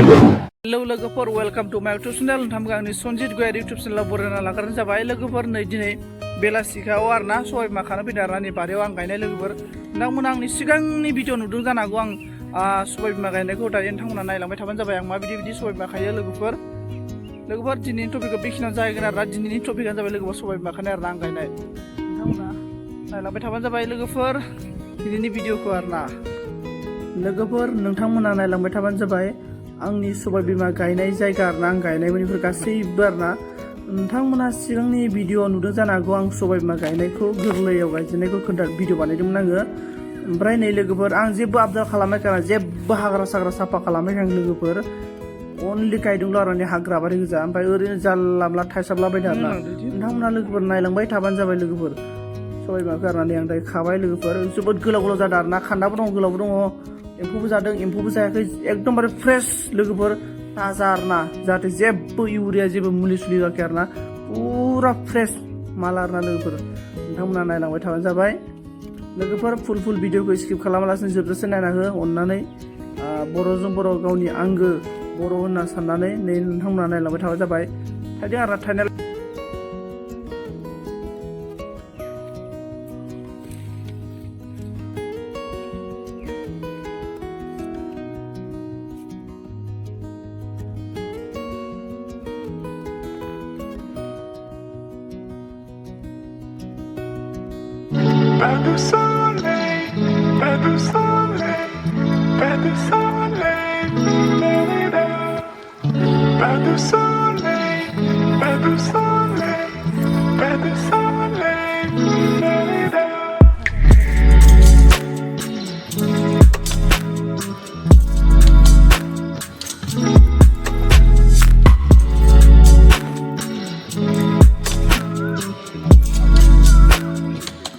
Hello लोगोफोर welcome to माय YouTube channel नोंथांमोन आंनि सनजित गयारि यूट्यूब चैनेलाव बरायना लाग्रानो जाबाय लोगोफोर नै दिनै बेलासिखाव आरोना सबाय बिमा खानो फैदों आरोना नै बारियाव आं गायनाय लोगोफोर नोंथांमोना आंनि सिगांनि भिडिअ नुदों जानो हागौ आं सबाय बिमा गायनायखौ दायो नोंथांमोना नायलांबाय थाबानो जाबाय आं माबायदि सबाय बिमा खायो लोगोफोर दिनैनि टपिकखौ बेखिनियाव जाहैगोन आरोना दिनैनि टपिकआनो जाबाय लोगोफोर सबाय बिमा खानाय आरोना आं गायनाय नोंथांमोना नायलांबाय थाबानो जाबाय लोगोफोर दिनैनि भिडिअखौ आरोना लोगोफोर नोंथांमोना नायलांबाय थाबानो जाबाय आंनि सबाय बिमा गायनाय जायगा आरोना आं गायनायफोर गासैबो आरोना नोंथांमोना सिगांनि भिडिअ नुदों जानो हागौ आं सबाय बिमा गायनायखौ गोरलैयाव गायजेननायखौ भिडिअ बानायदोंमोन आङो ओमफ्राय नै लोगोफोर आं जेबो आपडेट खालामाखै आरो जेबो हाग्रा साग्रा साफा खालामाखै आं लोगोफोर अनलि गायदोंल' आरो हाग्रा बारि गोजा ओमफ्राय ओरैनो जानला मानला थायसाबलाबायदों आरोना नोंथांमोना लोगोफोर नायलांबाय थाबानो जाबाय लोगोफोर सबाय बिमाखौ आरोना आं दायो खाबाय लोगोफोर जोबोद गोलाव जादों आरोना खान्दाबो दङ गोलावबो दङ एम्फौबो जादों एम्फौबो जायाखै एकदमबारे फ्रेश लोगोफोर ताजा आरोना जाहाथे जेबो इउरिया जेबो मुलि सुलि होआखै आरोना पुरा फ्रेश माल आरोना लोगोफोर नोंथांमोना नायलांबाय थाबानो जाबाय लोगोफोर फुल भिडिअखौ स्किप खालामालासिनो जोबजासे नायना हो अननानै बर'जों बर' गावनि आंगो बर' होनना साननानै नै नोंथांमोना नायलांबाय थाबानो जाबाय थायदों आरोना थायनाय Pas de soleil, pas de soleil, pas de soleil, pas de soleil, pas de soleil, pas de soleil.